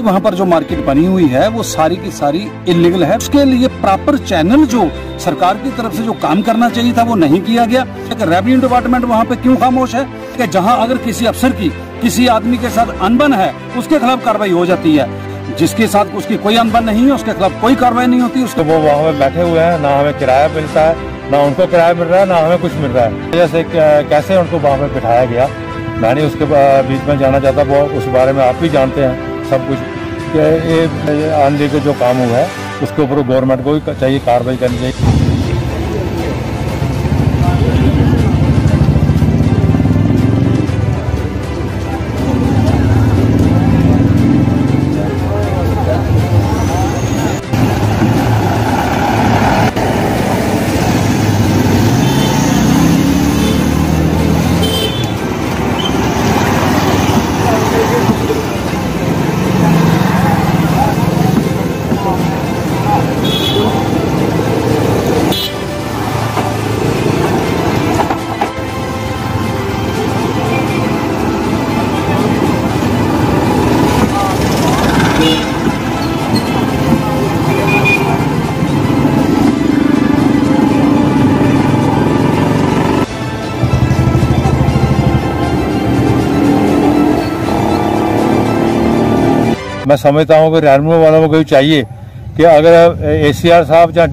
वहाँ पर जो मार्केट बनी हुई है वो सारी की सारी इलीगल है। उसके लिए प्रॉपर चैनल जो सरकार की तरफ से जो काम करना चाहिए था वो नहीं किया गया। रेवेन्यू डिपार्टमेंट वहाँ पे क्यों खामोश है कि जहाँ अगर किसी अफसर की किसी आदमी के साथ अनबन है उसके खिलाफ कार्रवाई हो जाती है, जिसके साथ उसकी कोई अनबन नहीं है उसके खिलाफ कोई कार्रवाई नहीं होती। उसको वो वहाँ पे बैठे हुए हैं, ना हमें किराया मिलता है, ना उनको किराया मिल रहा है, ना हमें कुछ मिल रहा है। जैसे कैसे उनको वहाँ पे बिठाया गया, मैं नहीं उसके बीच में जाना चाहता। वो उस बारे में आप भी जानते हैं सब कुछ कि ये अनलीगल जो काम हुआ है उसके ऊपर गवर्नमेंट को भी चाहिए कार्रवाई करनी चाहिए। मैं समझता हूँ कि रेवेन्यू वालों को भी चाहिए कि अगर ACR साहब या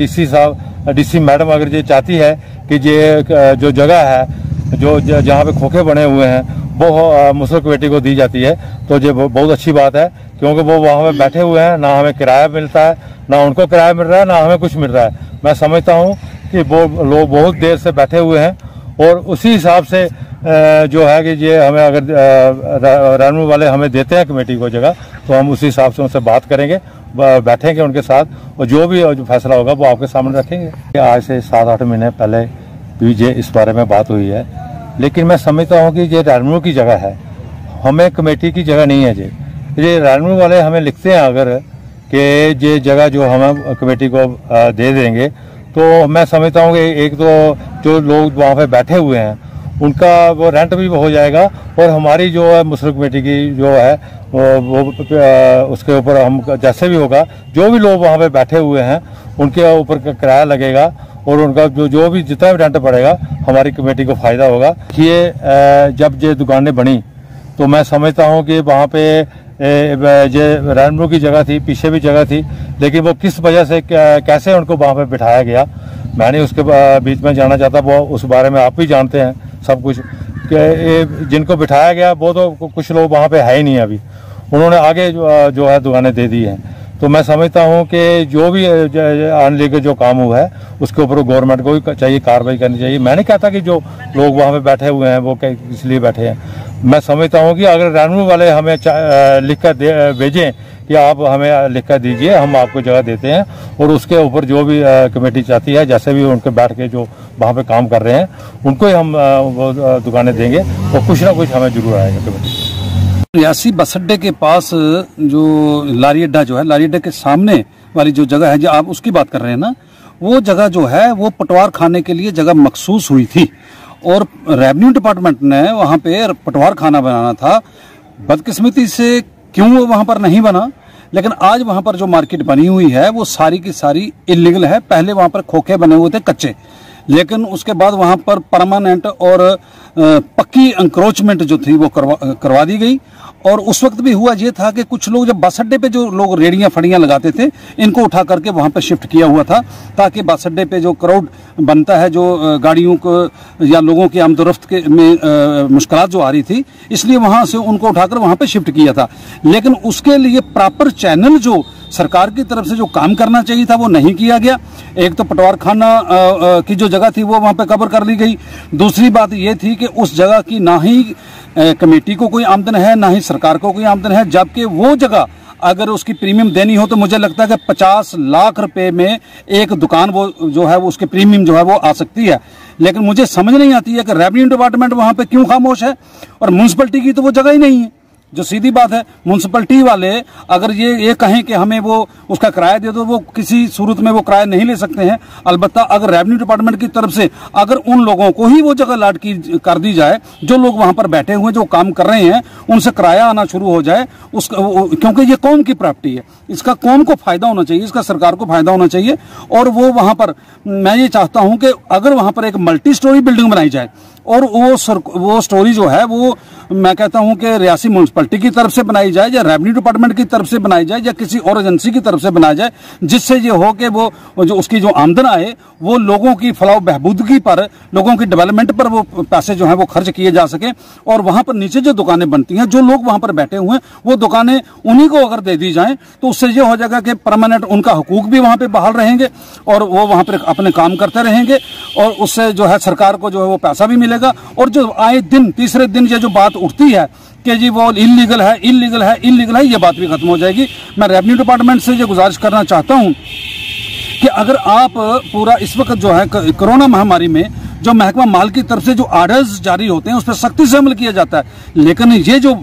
DC मैडम अगर ये चाहती है कि ये जो जगह है जो जहाँ पे खोखे बने हुए हैं वो मुस्लिम कमेटी को दी जाती है तो ये बहुत अच्छी बात है, क्योंकि वो वहाँ पे बैठे हुए हैं, ना हमें किराया मिलता है, ना उनको किराया मिल रहा है, ना हमें कुछ मिल रहा है। मैं समझता हूँ कि वो लोग बहुत देर से बैठे हुए हैं और उसी हिसाब से जो है कि ये हमें अगर रेवेन्यू वाले हमें देते हैं कमेटी को जगह तो हम उसी हिसाब से उनसे बात करेंगे, बैठेंगे उनके साथ और जो भी फैसला होगा वो आपके सामने रखेंगे। आज से 7-8 महीने पहले भी ये इस बारे में बात हुई है, लेकिन मैं समझता हूँ कि ये रेवेन्यू की जगह है, हमें कमेटी की जगह नहीं है। ये रेवेन्यू वाले हमें लिखते हैं अगर कि ये जगह जो हम कमेटी को दे देंगे तो मैं समझता हूँ कि एक तो जो लोग वहाँ पे बैठे हुए हैं उनका वो रेंट भी हो जाएगा और हमारी जो है मुस्लिम कमेटी की जो है वो उसके ऊपर हम जैसे भी होगा जो भी लोग वहाँ पे बैठे हुए हैं उनके ऊपर किराया लगेगा और उनका जो भी जितना भी रेंट पड़ेगा हमारी कमेटी को फ़ायदा होगा। ये जब ये दुकानें बनी तो मैं समझता हूँ कि वहाँ पे ये रेवेन्यू की जगह थी, पीछे भी जगह थी, लेकिन वो किस वजह से कैसे उनको वहाँ पे बिठाया गया मैं नहीं उसके बीच में जाना चाहता। वो उस बारे में आप भी जानते हैं सब कुछ कि जिनको बिठाया गया वो तो कुछ लोग वहाँ पे है ही नहीं, अभी उन्होंने आगे जो है दुकानें दे दी हैं। तो मैं समझता हूँ कि जो भी अनलीगल जो काम हुआ है उसके ऊपर गवर्नमेंट को भी चाहिए कार्रवाई करनी चाहिए। मैं नहीं कहता कि जो लोग वहाँ पे बैठे हुए हैं वो इसलिए बैठे हैं। मैं समझता हूँ कि अगर रेवेन्यू वाले हमें लिख कर भेजें कि आप हमें लिख कर दीजिए, हम आपको जगह देते हैं और उसके ऊपर जो भी कमेटी चाहती है जैसे भी उनके बैठ के जो वहाँ पे काम कर रहे हैं उनको ही हम दुकानें देंगे और कुछ ना कुछ हमें जरूर आएगा कमेटी। रियासी बस अड्डे के पास जो लारी अड्डा जो है, लारी अड्डे के सामने वाली जो जगह है जो आप उसकी बात कर रहे हैं ना, वो जगह जो है वो पटवार खाने के लिए जगह मखसूस हुई थी और रेवेन्यू डिपार्टमेंट ने वहाँ पे पटवार खाना बनाना था। बदकिस्मती से क्यों वो वहाँ पर नहीं बना, लेकिन आज वहाँ पर जो मार्केट बनी हुई है वो सारी की सारी इलीगल है। पहले वहाँ पर खोखे बने हुए थे कच्चे, लेकिन उसके बाद वहाँ पर परमानेंट और पक्की अंक्रोचमेंट जो थी वो करवा दी गई। और उस वक्त भी हुआ ये था कि कुछ लोग जब बस अड्डे पे जो लोग रेडियां फड़ियां लगाते थे इनको उठा करके वहां पे शिफ्ट किया हुआ था ताकि बस अड्डे पे जो क्राउड बनता है, जो गाड़ियों को या लोगों की आमदोरफ्त के में मुश्किलात जो आ रही थी, इसलिए वहां से उनको उठाकर वहां पे शिफ्ट किया था। लेकिन उसके लिए प्रॉपर चैनल जो सरकार की तरफ से जो काम करना चाहिए था वो नहीं किया गया। एक तो पटवार खाना की जो जगह थी वो वहां पे कवर कर ली गई। दूसरी बात ये थी कि उस जगह की ना ही कमेटी को कोई आमदन है ना ही सरकार को कोई आमदन है, जबकि वो जगह अगर उसकी प्रीमियम देनी हो तो मुझे लगता है कि 50 लाख रुपए में एक दुकान वो जो है वो उसके प्रीमियम जो है वो आ सकती है। लेकिन मुझे समझ नहीं आती है कि रेवेन्यू डिपार्टमेंट वहां पे क्यों खामोश है और म्यूनसिपैलिटी की तो वो जगह ही नहीं है। जो सीधी बात है, म्यूनसिपलिटी वाले अगर ये कहें कि हमें वो उसका किराया दे दो, वो किसी सूरत में वो किराया नहीं ले सकते हैं। अलबत्ता अगर रेवेन्यू डिपार्टमेंट की तरफ से अगर उन लोगों को ही वो जगह अलॉट कर दी जाए, जो लोग वहां पर बैठे हुए जो काम कर रहे हैं, उनसे किराया आना शुरू हो जाए, क्योंकि ये कौम की प्रॉपर्टी है, इसका कौम को फायदा होना चाहिए, इसका सरकार को फायदा होना चाहिए। और वो वहां पर मैं ये चाहता हूं कि अगर वहां पर एक मल्टी स्टोरी बिल्डिंग बनाई जाए, और वो स्टोरी जो है वो मैं कहता हूं कि रियासी म्यूनसिपलिटी की तरफ से बनाई जाए, या रेवेन्यू डिपार्टमेंट की तरफ से बनाई जाए, या किसी और एजेंसी की तरफ से बनाया जाए, जिससे ये हो कि वो जो उसकी जो आमदन आए वो लोगों की फलाह बहबूदगी पर, लोगों की डेवलपमेंट पर वो पैसे जो हैं वो खर्च किए जा सके। और वहां पर नीचे जो दुकानें बनती हैं, जो लोग वहां पर बैठे हुए हैं, वो दुकानें उन्हीं को अगर दे दी जाएं, तो उससे ये हो जाएगा कि परमानेंट उनका हुकूक भी वहां पर बहाल रहेंगे, और वो वहां पर अपने काम करते रहेंगे, और उससे जो है सरकार को जो है वो पैसा भी मिलेगा। और जो आए दिन तीसरे दिन ये जो बात उठती है कि जी वो इल्लीगल है, इल्लीगल है, इल्लीगल है, ये बात भी खत्म हो जाएगी। मैं रेवेन्यू डिपार्टमेंट से ये गुजारिश करना चाहता हूं कि अगर आप पूरा इस वक्त जो है कोरोना महामारी में जो महकमा माल की तरफ से जो ऑर्डर्स जारी होते हैं उस पर सख्ती से अमल किया जाता है, लेकिन ये जो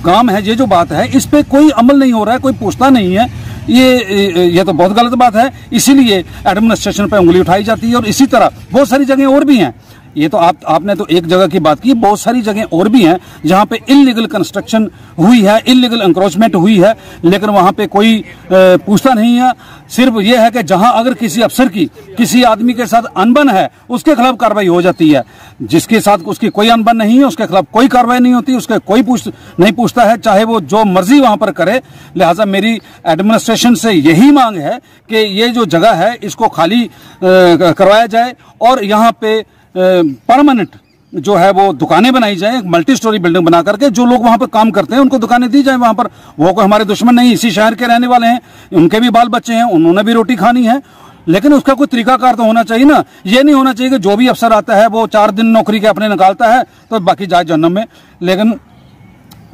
काम है, ये जो बात है, इस पे कोई अमल नहीं हो रहा है, कोई पूछता नहीं है। ये तो बहुत गलत बात है। इसीलिए एडमिनिस्ट्रेशन पे उंगली उठाई जाती है, और इसी तरह बहुत सारी जगह और भी हैं। ये तो आपने तो एक जगह की बात की, बहुत सारी जगह और भी हैं जहां पे इल्लीगल कंस्ट्रक्शन हुई है, इल्लीगल एंक्रोचमेंट हुई है, लेकिन वहां पे कोई पूछता नहीं है। सिर्फ ये है कि जहां अगर किसी अफसर की किसी आदमी के साथ अनबन है, उसके खिलाफ कार्रवाई हो जाती है। जिसके साथ उसकी कोई अनबन नहीं है, उसके खिलाफ कोई कार्रवाई नहीं होती, उसके कोई नहीं पूछता है, चाहे वो जो मर्जी वहां पर करे। लिहाजा मेरी एडमिनिस्ट्रेशन से यही मांग है कि ये जो जगह है इसको खाली करवाया जाए, और यहाँ पे परमानेंट जो है वो दुकानें बनाई जाए, एक मल्टी स्टोरी बिल्डिंग बना करके जो लोग वहां पर काम करते हैं उनको दुकानें दी जाए वहां पर। वो कोई हमारे दुश्मन नहीं, इसी शहर के रहने वाले हैं, उनके भी बाल बच्चे हैं, उन्होंने भी रोटी खानी है, लेकिन उसका कोई तरीकाकार तो होना चाहिए ना। ये नहीं होना चाहिए कि जो भी अफसर आता है वो 4 दिन नौकरी के अपने निकालता है तो बाकी जाए जहन्नम में। लेकिन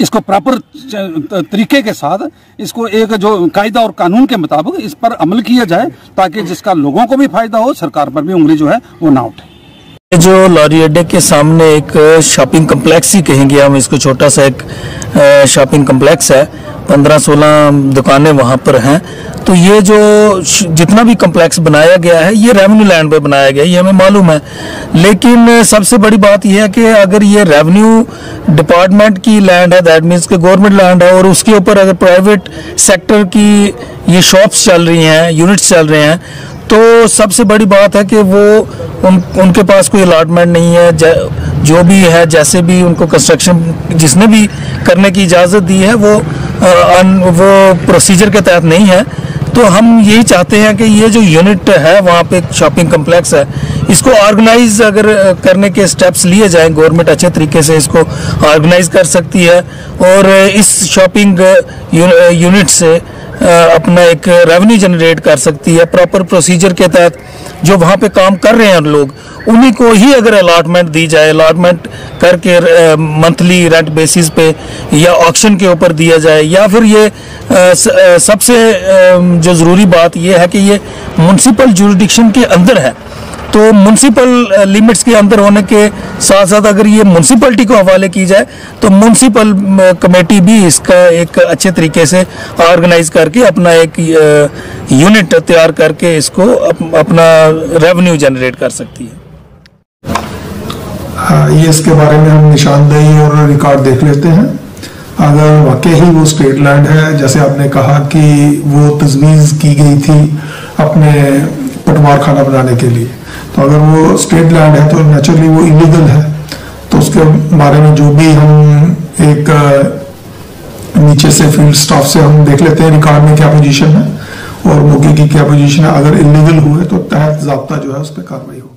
इसको प्रॉपर तरीके के साथ, इसको एक जो कायदा और कानून के मुताबिक इस पर अमल किया जाए, ताकि जिसका लोगों को भी फायदा हो, सरकार पर भी उंगली जो है वो ना उठे। जो लॉरी अड्डे के सामने एक शॉपिंग कम्प्लेक्स ही कहेंगे हम इसको, छोटा सा एक शॉपिंग कम्प्लेक्स है, 15-16 दुकानें वहाँ पर हैं। तो ये जो जितना भी कम्प्लेक्स बनाया गया है ये रेवेन्यू लैंड पे बनाया गया है, ये हमें मालूम है। लेकिन सबसे बड़ी बात यह है कि अगर ये रेवेन्यू डिपार्टमेंट की लैंड है, दैट मीन्स के गवर्नमेंट लैंड है, और उसके ऊपर अगर प्राइवेट सेक्टर की ये शॉप्स चल रही हैं, यूनिट्स चल रहे हैं, तो सबसे बड़ी बात है कि वो उनके पास कोई अलॉटमेंट नहीं है। जो भी है, जैसे भी उनको कंस्ट्रक्शन जिसने भी करने की इजाज़त दी है वो प्रोसीजर के तहत नहीं है। तो हम यही चाहते हैं कि ये जो यूनिट है वहाँ पे शॉपिंग कम्प्लेक्स है, इसको ऑर्गेनाइज अगर करने के स्टेप्स लिए जाएं, गवर्नमेंट अच्छे तरीके से इसको ऑर्गेनाइज कर सकती है, और इस शॉपिंग यूनिट से अपना एक रेवेन्यू जनरेट कर सकती है। प्रॉपर प्रोसीजर के तहत जो वहाँ पे काम कर रहे हैं लोग, उन्हीं को ही अगर अलॉटमेंट दी जाए, अलॉटमेंट करके मंथली रेंट बेसिस पे या ऑक्शन के ऊपर दिया जाए, या फिर ये सबसे जो ज़रूरी बात ये है कि ये म्युनिसिपल जुरिडिक्शन के अंदर है। तो म्युनिसिपल लिमिट्स के अंदर होने के साथ साथ अगर ये म्युनिसिपलिटी को हवाले की जाए तो म्युनिसिपल कमेटी भी इसका एक अच्छे तरीके से ऑर्गेनाइज करके अपना एक यूनिट तैयार करके इसको अपना रेवेन्यू जनरेट कर सकती है। ये इसके बारे में हम निशानदेही और रिकॉर्ड देख लेते हैं। अगर वाकई ही वो स्टेट लैंड है, जैसे आपने कहा कि वो तजवीज़ की गई थी अपने पटवार खाना बनाने के लिए, तो अगर वो स्टेट लैंड है तो नेचुरली वो इलीगल है। तो उसके बारे में जो भी हम एक नीचे से फील्ड स्टाफ से हम देख लेते हैं रिकॉर्ड में क्या पोजीशन है और मौके की क्या पोजीशन है। अगर इलीगल हुए तो तहत ज़ाब्ता जो है उस पर कार्रवाई हो।